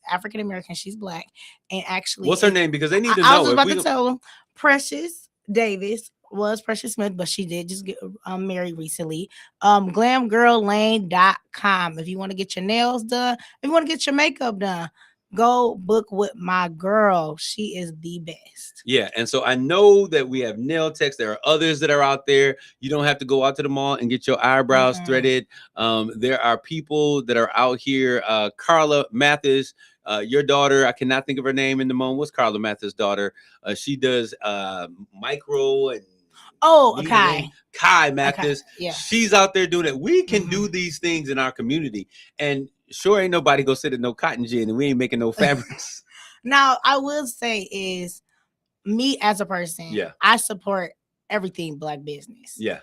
African American. She's black, and actually, what's her name? Because they need to know. I was about to tell them. Precious Davis was Precious Smith, but she did just get married recently. Glamgirllane.com. If you want to get your nails done, if you want to get your makeup done, go book with my girl. She is the best. Yeah, and so I know that we have nail techs. There are others that are out there. You don't have to go out to the mall and get your eyebrows threaded. There are people that are out here. Carla Mathis, your daughter, I cannot think of her name in the moment. What's Carla Mathis' daughter? She does micro and Kai Mathis. Okay. Yeah. She's out there doing it. We can do these things in our community, and sure ain't nobody go sit in no cotton gin, and we ain't making no fabrics. Now, I will say is me as a person, I support everything black business. Yeah.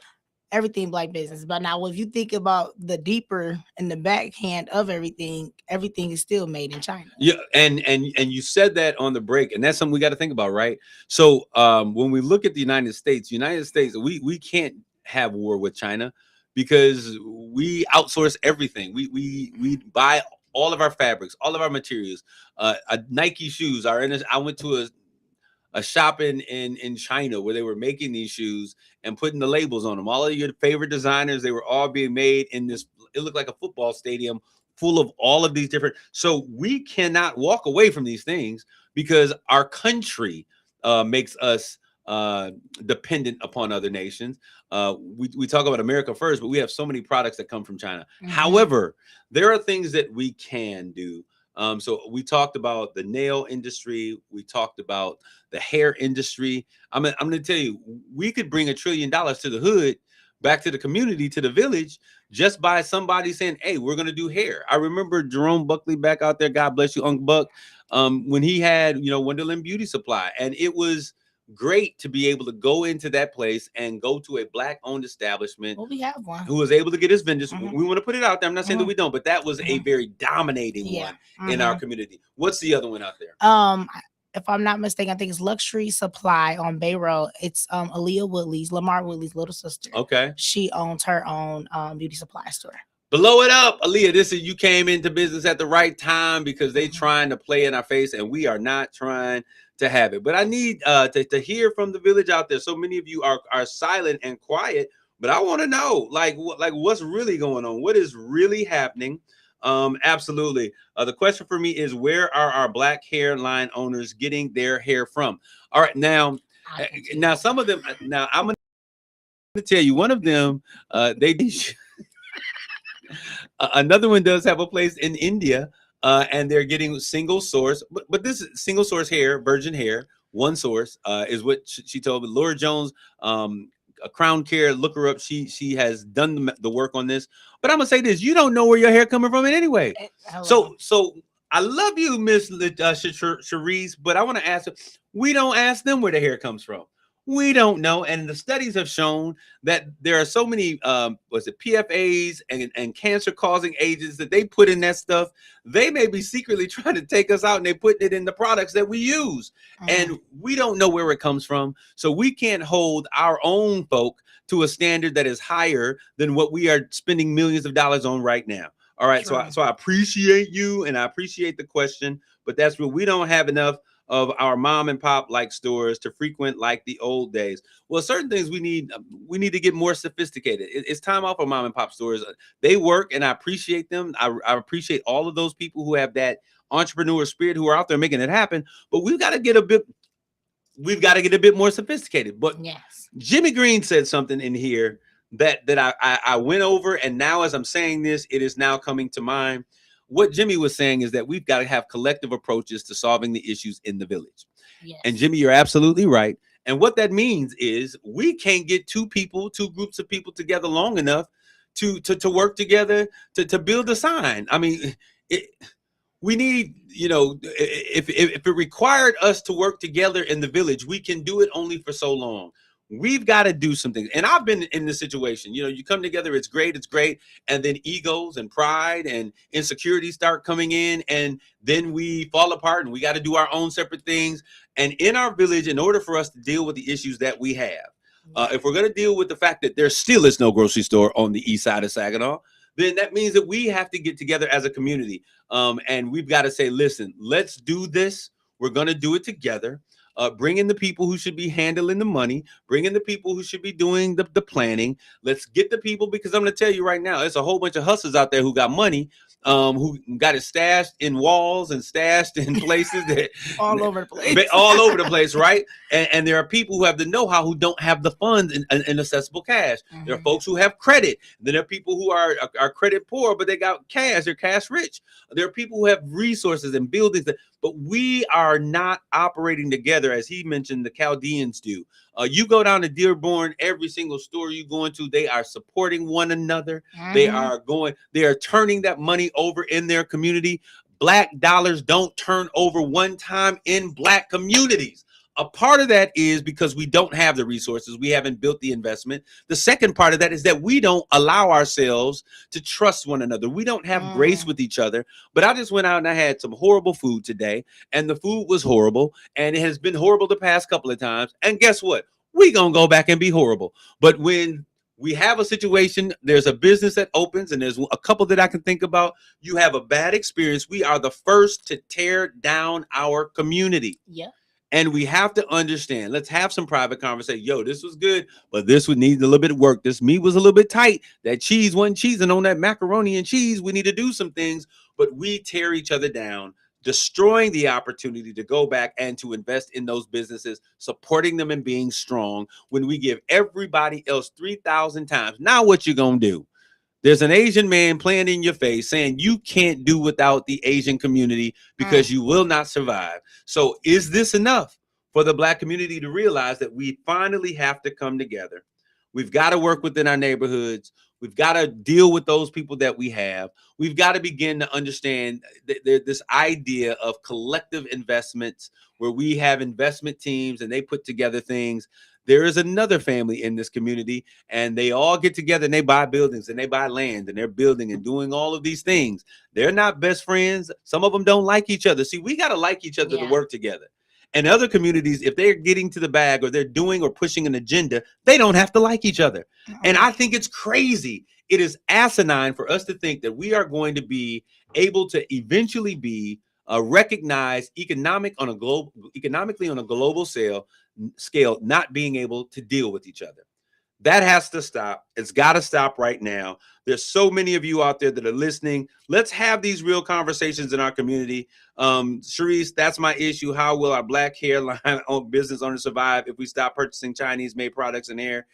Everything black business. But now if you think about the deeper and the backhand of everything is still made in China. Yeah, and you said that on the break, and that's something we got to think about, right? So when we look at the United States, we can't have war with China because we outsource everything. We buy all of our fabrics, all of our materials. Nike shoes are in. I went to a shop in China where they were making these shoes and putting the labels on them. All of your favorite designers, they were all being made in this. It looked like a football stadium full of all of these different. So we cannot walk away from these things because our country makes us dependent upon other nations. We talk about America first, but we have so many products that come from China. However, there are things that we can do. So we talked about the nail industry. We talked about the hair industry. I'm going to tell you, we could bring $1 trillion to the hood, back to the community, to the village, just by somebody saying, hey, we're going to do hair. I remember Jerome Buckley back out there. God bless you, Uncle Buck. When he had, Wonderland Beauty Supply, and it was great to be able to go into that place and go to a black-owned establishment. Well, we have one who was able to get his vendors. We want to put it out there. I'm not saying that we don't, but that was a very dominating one in our community. What's the other one out there? If I'm not mistaken, I think it's Luxury Supply on Bay Road. It's Aaliyah Woodley's, Lamar Woodley's little sister. Okay. She owns her own beauty supply store. Blow it up, Aaliyah. This is, you came into business at the right time because they trying to play in our face, and we are not trying to have it. But I need to hear from the village out there. So many of you are silent and quiet, but I want to know, like what's really going on? What is really happening? Absolutely. The question for me is, where are our black hairline owners getting their hair from? All right, now some of them. Now I'm going to tell you, one of them, they. Another one does have a place in India, and they're getting single source, but this is single source hair, virgin hair, one source, is what she told me. Laura Jones, a Crown Care, look her up. She has done the work on this. But I'm gonna say this: you don't know where your hair coming from in anyway. So I love you, Miss Cherise, but I want to ask her. We don't ask them where the hair comes from. We don't know, and the studies have shown that there are so many PFAs and cancer-causing agents that they put in that stuff. They may be secretly trying to take us out, and they put it in the products that we use, and we don't know where it comes from. So we can't hold our own folk to a standard that is higher than what we are spending millions of dollars on right now. All right, so I appreciate you, and I appreciate the question, but that's where we don't have enough of our mom and pop like stores to frequent like the old days. Well, certain things we need to get more sophisticated. It's time off of mom and pop stores. They work, and I appreciate them. I appreciate all of those people who have that entrepreneur spirit, who are out there making it happen. But we've got to get a bit more sophisticated. But yes, Jimmy Green said something in here that I went over, and now as I'm saying this, it is now coming to mind. What Jimmy was saying is that we've got to have collective approaches to solving the issues in the village. Yes. And Jimmy, you're absolutely right. And what that means is we can't get two groups of people together long enough to work together to build a sign. I mean, we need, if it required us to work together in the village, we can do it only for so long. We've got to do something. And I've been in this situation. You come together, it's great. And then egos and pride and insecurity start coming in, and then we fall apart, and we got to do our own separate things. And in our village, in order for us to deal with the issues that we have, if we're going to deal with the fact that there still is no grocery store on the east side of Saginaw, then that means that we have to get together as a community. And we've got to say, listen, let's do this. We're going to do it together. Bring in the people who should be handling the money. Bring in the people who should be doing the planning. Let's get the people, because I'm going to tell you right now, there's a whole bunch of hustlers out there who got money, who got it stashed in walls and stashed in places that all over the place, right? And there are people who have the know-how who don't have the funds in accessible cash. Mm-hmm. There are folks who have credit. Then there are people who are credit poor, but they got cash. They're cash rich. There are people who have resources and buildings but we are not operating together, as he mentioned, the Chaldeans do. You go down to Dearborn, every single store you go into, they are supporting one another. Mm-hmm. They are turning that money over in their community. Black dollars don't turn over one time in Black communities. A part of that is because we don't have the resources. We haven't built the investment. The second part of that is that we don't allow ourselves to trust one another. We don't have grace with each other. But I just went out and I had some horrible food today, and the food was horrible, and it has been horrible the past couple of times. And guess what? We're going to go back and be horrible. But when we have a situation, there's a business that opens, and there's a couple that I can think about. You have a bad experience. We are the first to tear down our community. Yeah. And we have to understand, let's have some private conversation. Yo, this was good, but this would need a little bit of work. This meat was a little bit tight. That cheese wasn't cheesing on that macaroni and cheese. We need to do some things, but we tear each other down, destroying the opportunity to go back and to invest in those businesses, supporting them and being strong when we give everybody else 3,000 times. Now what you gonna do? There's an Asian man playing in your face saying you can't do without the Asian community because you will not survive. So is this enough for the Black community to realize that we finally have to come together? We've got to work within our neighborhoods. We've got to deal with those people that we have. We've got to begin to understand this idea of collective investments where we have investment teams and they put together things. There is another family in this community, and they all get together and they buy buildings and they buy land and they're building and doing all of these things. They're not best friends. Some of them don't like each other. See, we got to like each other to work together. And other communities, if they're getting to the bag or they're doing or pushing an agenda, they don't have to like each other. And I think it's crazy. It is asinine for us to think that we are going to be able to eventually be recognized economically on a global scale, not being able to deal with each other. That has to stop. It's got to stop right now. There's so many of you out there that are listening. Let's have these real conversations in our community. Sharice, that's my issue. How will our Black hairline business owners survive if we stop purchasing Chinese-made products and hair?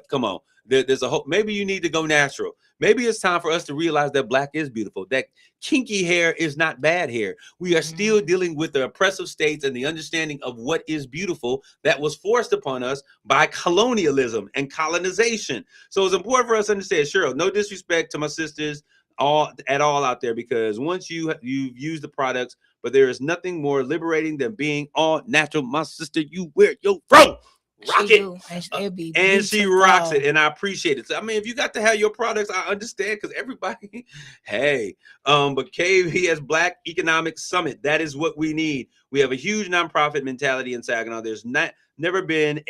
Come on. There's a hope. Maybe you need to go natural. Maybe it's time for us to realize that Black is beautiful, that kinky hair is not bad hair. We are still dealing with the oppressive states and the understanding of what is beautiful that was forced upon us by colonialism and colonization. So it's important for us to understand, Cheryl, no disrespect to my sisters at all out there, because once you've used the products, but there is nothing more liberating than being all natural. My sister, you wear your fro. Rock it. And she rocks it, and I appreciate it. So, I mean, if you got to have your products, I understand, because everybody, hey, but KVS Black Economic Summit, that is what we need. We have a huge nonprofit mentality in Saginaw. There's never been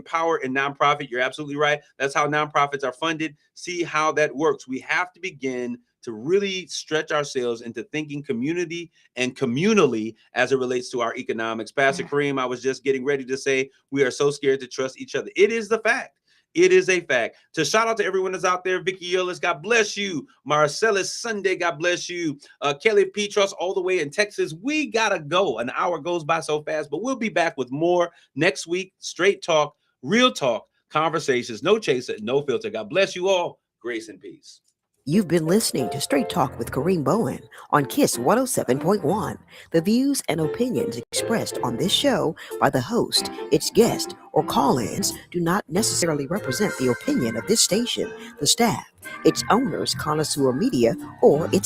power in nonprofit. You're absolutely right. That's how nonprofits are funded. See how that works. We have to begin to really stretch ourselves into thinking community and communally as it relates to our economics. Pastor Kareem, I was just getting ready to say, we are so scared to trust each other. It is the fact. It is a fact. To shout out to everyone that's out there. Vicky Yillis, God bless you. Marcellus Sunday, God bless you. Kelly Petros, all the way in Texas. We gotta go. An hour goes by so fast, but we'll be back with more next week. Straight talk, real talk, conversations, no chaser, no filter. God bless you all. Grace and peace. You've been listening to Straight Talk with Kareem Bowen on KISS 107.1. The views and opinions expressed on this show by the host, its guest, or call-ins do not necessarily represent the opinion of this station, the staff, its owners, Connoisseur Media, or its